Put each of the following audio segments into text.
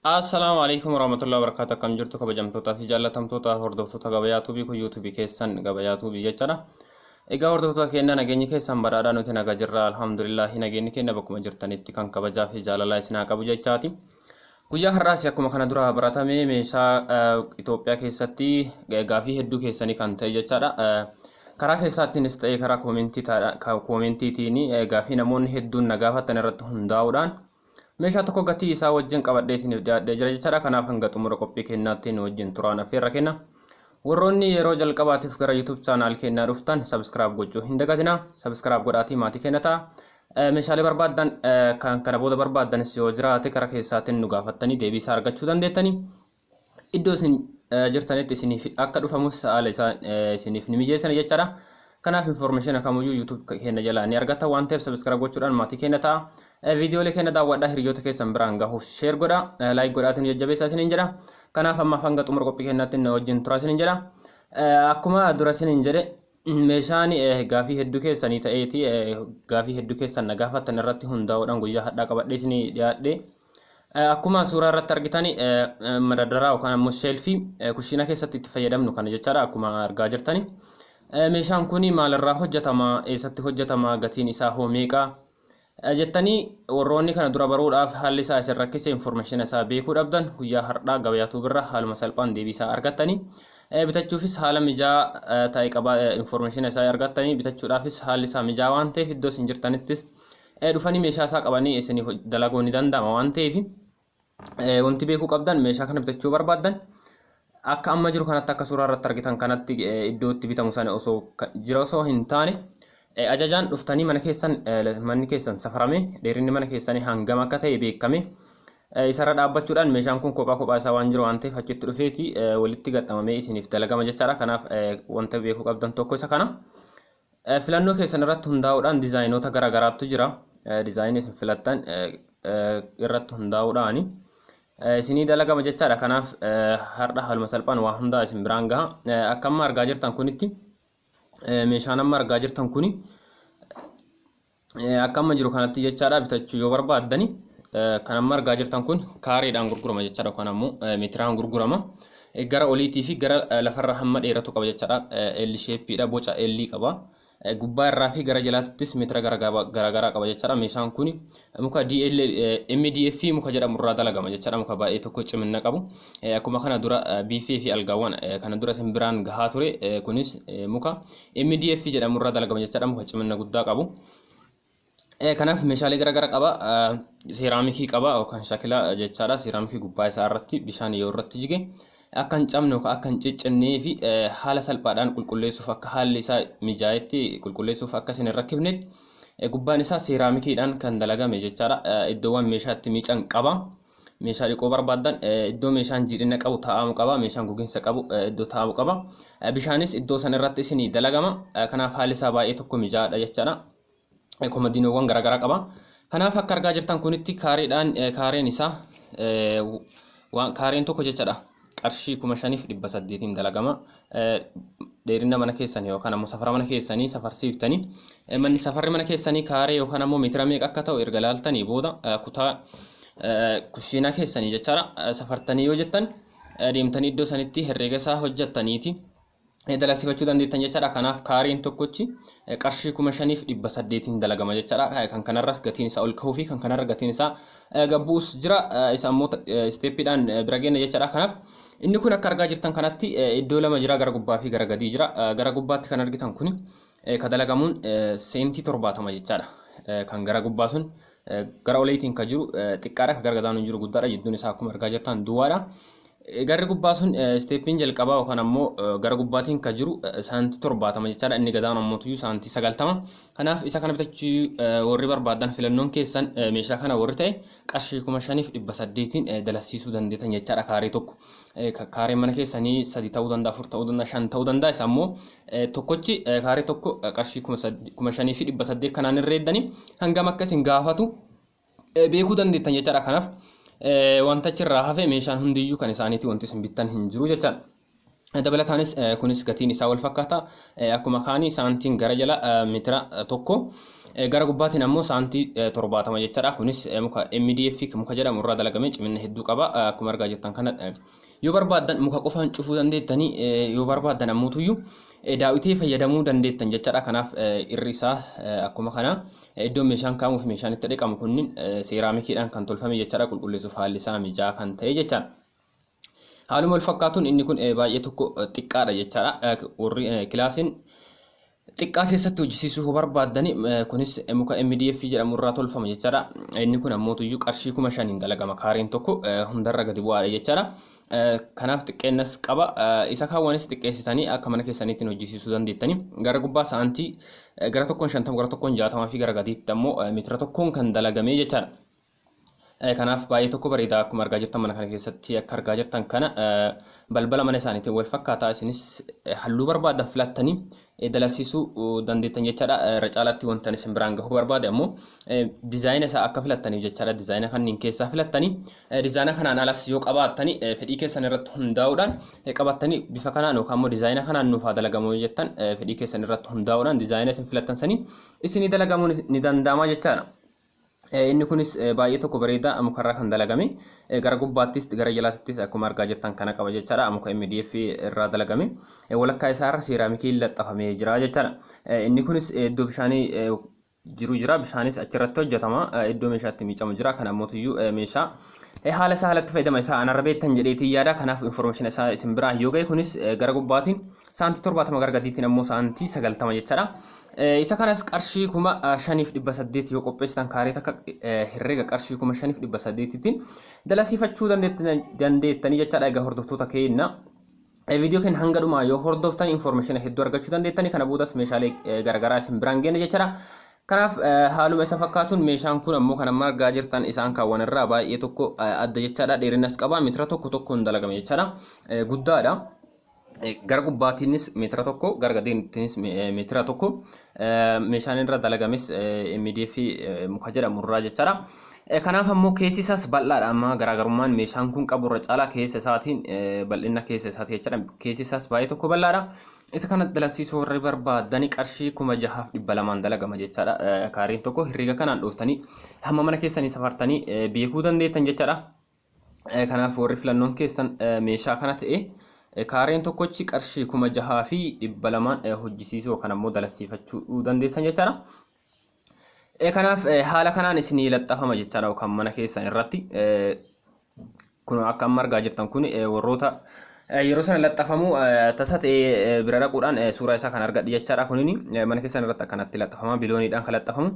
Assalamualaikum warahmatullahi wabarakatuh. Kam jirtu kabajamtoota fi jaallatamtoota hordoftoota gabayaa tuubii kun yuutuubii keessan gabayaa tuubii jechaadha. Egaa hordoftoota keenya nageenyi keessan badhaadhaa nuti nagaa jirra alhamdulillah nageenyi keenya bakkuma jirtanitti kan kabajaa fi jaalalaa isinaa qabu jechaati. Guyyaa har'aas akkuma kana dura baratame meeshaa Itoophiyaa keessatti gaafii hedduu keessanii kan ta'e jechaadha. Karaa keessaattiinis ta'ee karaa koomentiitiin gaafii namoonni hedduun na gaafatan irratti hundaa'uudhaan meeshaa tokko gatii isaa wajjin qabadhee isiniif dhiyaadhee jira jechaadha. Kanaaf hanga xumura qophii keenyaatti nu wajjin turaan affeerra kenna. Warroonni yeroo jalqabaatiif gara YouTube channel keenyaa dhuftan subscribe gochuu hin dagatinaa. Subscribe godhaatii maatii keenya ta'a. Meeshaalee barbaadan kan kana booda barbaadan yoo jiraate karaa keessaatiin nu gaafattanii deebii isaa argachuu dandeettanii. Iddoo isin jirtanitti isiniif akka dhufamus haala isaa isiniif ni mijeessan jechaadha. Kanaaf information akamuyyuu YouTube keenya jalaa ni argata waan ta'eef subscribe gochuudhaan maatii keenya ta'a. Viidiyoolee keenya daawwadhaa hiriyoota keessan biraan gahuuf share godhaa like godhaatiin jajjabeessaa isiniin jedha. Kanaaf amma hanga xumura qophii keenyaatti nu wajjin turaa isiniin jedha. Akkuma dura isiniin jedhe meeshaan gaafii hedduu keessanii ta'eeti gaafii hedduu keessan na gaafatan irratti hundaa'uudhaan guyyaa hadhaa qabadhee isinii dhiyaadhe. Akkuma suuraa irratti argitan madaardara yookaan ammoo shelfii kuushiina keessatti itti fayyadamnu kana jechaadha akkuma argaa jirtani. Meeshaan kun maalirraa hojjetama? Eessatti hojjetama? Gatiin isaa hoo meeqa? Jettanii warroonni kana dura baruudhaaf haalli isaa isin rakkise information isaa beekuu dhabdan guyyaa har'aa gabayaatu birra haaluma salphaan deebii isaa argattanii bitachuufis haala mijaa ta'e qaba information isaa argattanii bitachuudhaafis haalli isaa mijaa waan ta'eef iddoo isin jirtanittis dhufanii meeshaa isaa qabanii isiniif dalaguu ni danda'ama waan ta'eef wanti beekuu qabdan meeshaa kana bitachuu barbaadan akka amma jiru kanatti akka suuraa irratti argitan kanatti iddoo itti bitamu sana osoo hin taane ajajaan dhuftanii manni keessan safarame dheerinni mana keessanii hangam akka ta'e beekame isarra dhaabbachuudhaan meeshaan kun kophaa isaa waan jiru waan ta'eef achitti dhufeeti walitti gadhamamee isiniif dalagama jechaadha. Kanaaf wanta beekuu qabdan tokko isa kana filannoo keessan irratti hundaa'uudhaan diizaayinoota garaagaraatu jira. Diizaayinii isin filattan irratti hundaa'uudhaan isinii dalagama jechaadha. Kanaaf har'a haaluma salphaan waa hundaa isin biraan gaha. Akka amma argaa jirtan kunitti meeshaan amma argaa jirtan kuni akka amma jiru kanatti jechaadha bitachuu yoo barbaaddani kan amma argaa jirtan kun kaareedhaan gurgurama jechaadha yookaan ammoo meetiraan gurgurama. Gara oliitii fi gara lafarra hamma dheeratu qaba jechaadha. L shapeedha boca L qaba. Gubbaa irraa fi gara jalaattis meetira garaagaraa qaba jechaadha. Meeshaan kun muka MDF muka jedhamu irraa dalagama jechaadha. Muka baay'ee tokko cimina qabu. Akkuma kana dura biifee fi algaawwan kana dura isin biraan gahaa ture kunis muka MDF jedhamu irraa dalagama jechaadha. Muka cimina guddaa qabu. Kanaaf meeshaalee garaagaraa qaba. Seeraamikii qaba yookaan shakila jechaadha. Seeraamikii gubbaa isaa irratti bishaan yoo irratti jige akka hin cabne yookaan akka hin ciccannee fi haala salphaadhaan qulqulleessuuf akka haalli isaa mijaa'etti qulqulleessuuf akka isin hin rakkifnetti gubbaan isaa seeraamikiidhaan kan dalagame jechaadha. Iddoowwan meeshaatti miican qaba. Meeshaa dhiqoo barbaadan iddoo meeshaan jiidhina qabu taa'amu qaba. Meeshaan gogiinsa qabu iddoo taa'amu qaba. Bishaanis iddoo san irratti isinii dalagama. Kanaaf haalli isaa baay'ee tokko mijaa'aadha jechaadha. Komodiinoowwan garaagaraa qaba. Kanaaf akka argaa jirtan kunitti kaareen isaa kaareen tokko jechaadha. Qarshii 5,800 dalagama. Dheerina mana keessanii yookaan ammoo safara mana keessanii safarsiiftanii manni safarri mana keessanii kaaree yookaan ammoo meetira meeqa akka ta'u erga laaltanii booda kutaa kuushiinaa keessanii jechaadha safartanii yoo jettan deemtanii iddoo sanitti herreega isaa hojjettaniiti dalagsifachuu dandeettan jechaadha. Kanaaf kaareen tokkochi qarshii 5,800 dalagama jechaadha. Kan kanarra gatiin isaa ol ka'uu fi kan kanarra gatiin isaa gabbuus jira. Isa ammoo steeppiidhaan bira geenya jechaadha. Kanaaf inni kun akka argaa jirtan kanatti iddoo lama jira gara gubbaa fi gara gadii jira. Gara gubbaatti kan argitan kun kan dalagamuun seentii 70 jechaadha. Kan gara gubbaa sun gara oliitiin kan jiru xiqqaadha. Kan gara gadaan jiru guddaadha. Jidduun isaa akkuma argaa jirtan duwwaadha. Garri gubbaa sun steeppiin jalqabaa yookaan ammoo gara gubbaatiin kan jiru saantii 70 jechaadha. Inni gadaan ammoo saantii 90. Kanaaf isa kana bitachuu warri barbaadan filannoon keessan meeshaa kana warri ta'e qarshii 5,800 dalagsiisuu dandeettan jechaadha. Kaaree tokko kaaree mana keessanii 3 ta'uu danda'a 4 ta'uu danda'a 5 ta'uu danda'a. Isa ammoo tokkochi kaaree tokko qarshii 5,800 kanaan irreeddanii hangam akka isin gaafatu beekuu dandeettan jechaadha. Kanaaf wanta achirraa hafe meeshaan hundiyyuu kan isaaniiti wanti isin bittan hin jiru jechaadha. Dabalataanis kunis gatiin isaa wal fakkaata. Akkuma kaanii saantiin gara jala meetira tokko gara gubbaatiin ammoo saantii 70 jechaadha. Kunis muka MDF muka jedhamu irraa dalagame cimina hedduu qaba. Akkuma argaa jirtan kana yoo barbaadan muka qofaan cufuu dandeettanii yoo barbaadan ammuutuyyuu daawitee fayyadamuu dandeettan jechaadha. Kanaaf irri isaa akkuma kana iddoo meeshaan kaa'amuuf meeshaan itti dhiqamu kunniin seeraamikiidhaan kan tolfame jechaadha. Qulqulleessuuf haalli isaa mijaa'aa kan ta'e jechaadha. Haaluma wal fakkaatuun inni kun baay'ee tokko xiqqaadha jechaadha. Warri kilaasiin xiqqaa keessatti hojjisiisuu barbaadani kunis muka MDF jedhamu irraa tolfama jechaadha. Inni kun ammoo qarshii 5,000 dalagama kaareen tokko hundarra gadi bu'aadha jechaadha. Kanaaf xiqqeennas qaba. Isa kaawwanis xiqqeessitanii akka mana keessaniitti hojjisiisuu dandeettanii gara gubbaa saantii gara 150 gara 160 fi gara gadiitti ammoo meetira tokkoon kan dalagamee jechaadha. Kanaaf baay'ee tokko bareeda akkuma argaa jirtan mana kana keessatti akka argaa jirtan kana balbala mana isaaniitiin wal fakkaataa isinis halluu barbaadan filattanii dalasiisuu dandeettan jechaadha. Irra caalaatti wanta isin biraan gahuu barbaade ammoo dizaayina isaa akka filattaniif jechaadha. Dizaayina kanneen keessaa filattanii dizaayina kanaan alas yoo qabaattanii fedhii keessan irratti hundaa'uudhaan qabattanii bifa kanaan yookaan ammoo dizaayina kanaan nuuf haa dalagamu jettan fedhii keessan irratti hundaa'uudhaan dizaayina isin filattan sanii isinii dalagamuun ni danda'ama jechaadha. Inni kunis baay'ee tokko bareeda mukarraa kan dalagame gara gubbaattis gara jalaattis akkuma argaa jirtan kana qaba jechaadha. Muka MDF irraa dalagame walakkaa isaa irra seeraamikii laxxafamee jira jechaadha. Inni kunis iddoo bishaanii jiru jira. Bishaanis achirratti hojjetama. Iddoo meeshaatti miicamu jira. Kan ammoo meeshaa haala isaa haalatti fayyadama isaa anarra beektan jedheetii yaada. Kanaaf information isaa isin biraa yoo gahe kunis gara gubbaatiin saantii 70 gara gadiitiin ammoo saantii 90 jechaadha. Isa kanas qarshii 5,800 yoo qopheessitan kaaree takka herrega qarshii 5,800tiin dalasiifachuu dandeettanii jechaadha. Egaa hordoftoota keenya viidiyoo keenya hanga dhumaa yoo hordoftan information hedduu argachuu dandeettanii. Kana boodas meeshaalee garagaraa isin biraan geenya jechaadha. Kanaaf haaluma isa fakkaatuun meeshaan kun ammoo kan amma argaa jirtan isaan kaawwan irraa baay'ee tokko adda jechaadha. Dheerinas qaba. Meetira tokkoon dalagame jechaadha. Guddaadha. Gara gubbaatiinis meetira tokko gara gadiittinis meetira tokko meeshaan irra dalagames MDF muka jedhamu irraa jechaadha. Kanaaf ammoo keessi isaas bal'aadha. Amma garaagarummaan meeshaan kun qabu irra caalaa keessa isaatiin bal'ina keessa isaatii jechaadha. Keessi isaas baay'ee tokko bal'aadha. Isa kana dalasiisuu warri barbaadanii qarshii 6,200 dalagama jechaadha. Kaareen tokko herrega kanaan dhooftanii hamma mana keessanii safartanii beekuu dandeettan jechaadha. Kanaaf warri filannoon keessan meeshaa kana ta'e kaareen tokkochi qarshii 6,200 hojjisiisuu kan ammoo dalasiifachuu dandeessan jechaadha. Kanaaf haala kanaan isinii laxxafama jechaadha yookaan mana keessan irratti kun akka amma argaa jirtan kun warroota yeroo sana laxxafamu tasa ta'e bira dhaquudhaan suuraa isaa kan argadhi jechaadha. Kunini mana keessan irratti akkanatti laxxafama bilooniidhaan kan laxxafamu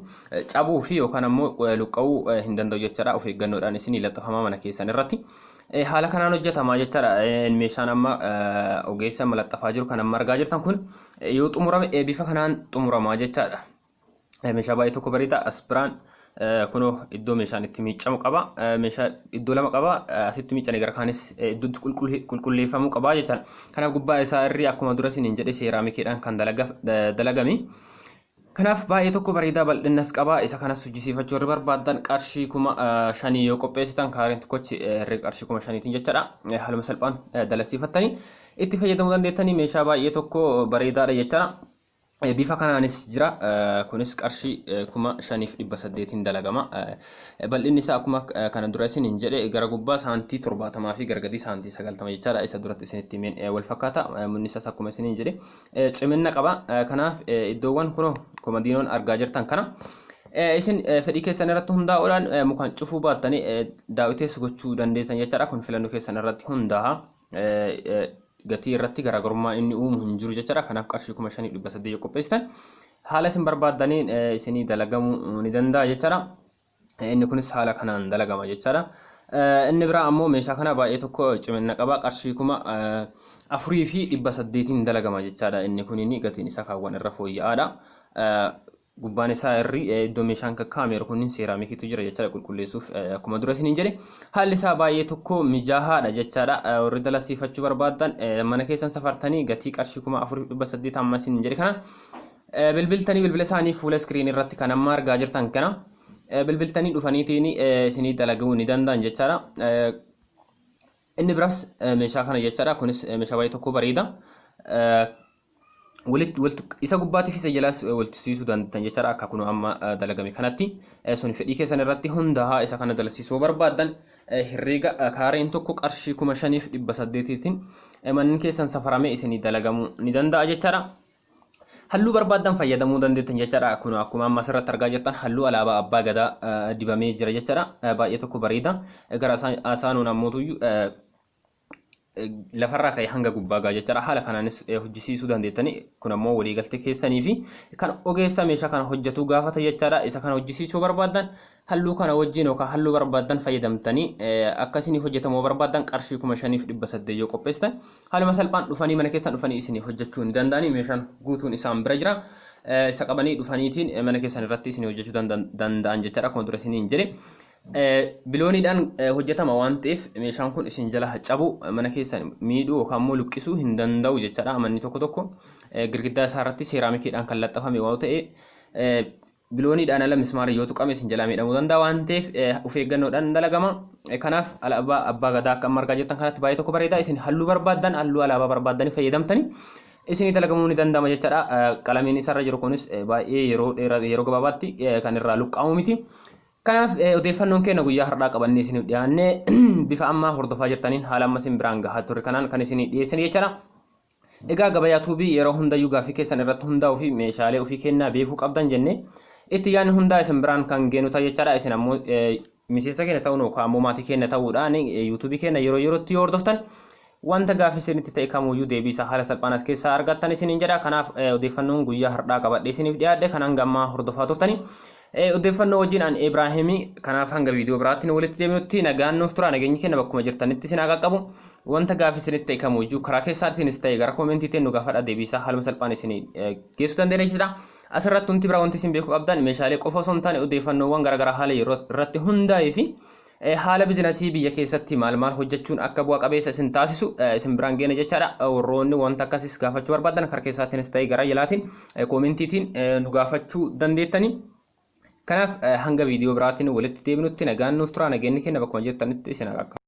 cabuu fi yookaan ammoo luqqa'uu hin danda'u jechaadha. Of eeggannoodhaan isinii laxxafama mana keessan irratti. Haala kanaan hojjetama jechaadha. Meeshaan amma ogeessa malaxxafaa jiru kan amma argaa jirtan kun yoo xumurame bifa kanaan xumurama jechaadha. Meeshaa baay'ee tokko bareeda aspiraan kunoo iddoo meeshaan itti miicamu qaba. Meeshaa iddoo lama qaba. Asitti miicanii gara kaanis iddootti qulqulleeffamuu qaba jechaadha. Kanaaf gubbaa isaa irri akkuma dura isiniin jedhe seeraamikiidhaan kan dalagame. Kanaaf baay'ee tokko bareedaa bal'innas qaba. Isa kanas hojjisiifachuu warri barbaadan qarshii 5,000 yoo qopheessitan kaareen tokkochi herrega qarshii 5,000tiin jechaadha. Haaluma salphaan dalasiifattanii itti fayyadamuu dandeettanii meeshaa baay'ee tokko bareedaadha jechaadha. Bifa kanaanis jira. Kunis qarshii 5,800tiin dalagama. Bal'inni isaa akkuma kana dura isiniin jedhe gara gubbaa saantii 70 fi gara gadii saantii 90 jechaadha. Isa duratti isinitti himeen wal fakkaata. Munni isaas akkuma isiniin jedhe cimina qaba. Kanaaf iddoowwan kunoo komodiinoon argaa jirtan kana isin fedhii keessan irratti hundaa'uudhaan mukaan cufuu baattanii daawwitees gochuu dandeessan jechaadha. Kun filannoo keessan irratti hundaa'a. Gatii irratti garaagarummaa inni uumu hin jiru jechaadha. Kanaaf qarshii 5,800 yoo qopheessitan haala isin barbaadaniin isinii dalagamuu ni danda'a jechaadha. Inni kunis haala kanaan dalagama jechaadha. Inni biraa ammoo meeshaa kana baay'ee tokko cimina qaba. Qarshii 4,800tiin dalagama jechaadha. Inni kunini gatiin isaa kaawwan irra fooyya'aadha. Gubbaan isaa irri iddoo meeshaan kaa'ameeru kunniin seeraamikiitu jira jechaadha. Qulqulleessuuf akkuma dura isiniin jedhe haalli isaa baay'ee tokko mijaa'aadha jechaadha. Warri dalasiifachuu barbaadan mana keessan safartanii gatii qarshii 4,800 amma isiniin jedhe kana bilbiltanii bilbila isaanii fuula iskiriinii irratti kan amma argaa jirtan kana bilbiltanii dhufaniitiin isinii dalaguu ni danda'an jechaadha. Inni biraas meeshaa kana jechaadha. Kunis meeshaa baay'ee tokko bareeda. walitti isa gubbaatti fi isa jalaas walitti siisuu dandeettan jechaadha. Akka kun amma dalagame kanatti sun fedhii keessan irratti hundaa isa kana dalasiisuu barbaadan herreega kaareen tokko qarshii 5,800tiin manni keessan safaramee isinii dalagamuu ni danda'a jechaadha. Halluu barbaadan fayyadamuu dandeettan jechaadha. Kun akkuma amma asirratti argaa jirtan halluu alaabaa abbaa gadaa dibamee jira jechaadha. Baay'ee tokko bareeda. Gara asaanuun ammootu lafarraa ka'ee hanga gubbaa gaa jechaadha. Haala kanaanis hojjisiisuu dandeettani. Kun ammoo waliigaltee keessanii fi kan ogeessa meeshaa kana hojjetu gaafata jechaadha. Isa kana hojjisiisuu barbaadan halluu kana wajjin yookaan halluu barbaadan fayyadamtanii akkasiin hojjetamuu barbaadan qarshii 5,800 yoo qopheessitan haaluma salphaan dhufanii mana keessan dhufanii isin hojjechuu ni danda'ani. Meeshaan guutuun isaan bira jira. Isa qabanii dhufaniitiin mana keessan irratti isin hojjechuu danda'an jechaadha. Akkuma dura isiniin jedhe. Bilooniidhaan hojjetama waan ta'eef meeshaan kun isin jala cabu mana keessan miidhuu yookaan immoo luqqisuu hin danda'u jechaadha. Manni tokko girgiddaa isaa irratti seeraamikiidhaan kan laxxafame waan ta'e bilooniidhaan ala mismaarii yoo tuqame isin jala miidhamuu danda'a waan ta'eef of eeggannoodhaan dalagama. Kanaaf alaabaa abbaa gadaa akka amma argaa jirtan kanatti baay'ee tokko bareeda. Isin halluu barbaadan halluu alaabaa barbaadanii fayyadamtanii isinii dalagamuu ni danda'ama jechaadha. Qalamiin isarra jiru kunis baay'ee yeroo gabaabaatti kan irraa luqqa'u miti. Kanaaf odeeffannoon keenya guyyaa har'aa qabannee isiniif dhiyaannee bifa ammaa hordofaa jirtaniin haala amma isin biraan gahaa turre kanaan kan isinii dhiyeessan jechaadha. Egaa gabayaa tuubii yeroo hundayyuu gaaffii keessan irratti hundaa'uu fi meeshaalee ofii kennaa beekuu qabdan jennee itti yaadni hundaa isin biraan kan geenu ta'a jechaadha. Isin ammoo miseensa keenya ta'uun yookaan ammoo maatii keenya ta'uudhaan yuutuubii keenya yerootti yoo hordoftan wanta gaaffii isinitti ta'e kamuyyuu deebii isaa haala salphaan as keessaa argattan isiniin jedha. Kanaaf odeeffannoon guyyaa har'aa qabadhee isiniif dhiyaadhe kanaan gammaa hordofaa turtanii. Odeeffannoo wajjin an Ibraahimii kanaaf hanga viidiyoo biraatti walitti deebinutti nagaan nuuf tura. Nageenyi keenya bakkuma jirtanitti isin haa qaqqabu. Wanta gaaffii isinitti ta'e kamuyyuu karaa keessaatiinis ta'e gara koomentiitiin nu gaafadha deebii isaa haaluma salphaan isinii geessuu dandeenya jechuudha. Asirratti wanti biraa wanti isin beekuu qabdan meeshaalee qofa osoo hin taane odeeffannoowwan garaagaraa haala yeroo irratti hundaa'ee fi haala biizinasii biyya keessatti maal hojjechuun akka bu'a qabeessa isin taasisu isin biraan geena jechaadha. Warroonni wanta akkasiis gaafachuu barbaadan karaa keessaatiinis ta'e gara jalaatiin koomentiitiin nu gaafachuu dandeettanii. Kanaaf hanga viidiyoo biraatiin walitti deebinutti nagaan nuuf tura. Nageenyi keenya bakkuma jirtanitti isin haa qaqqabu.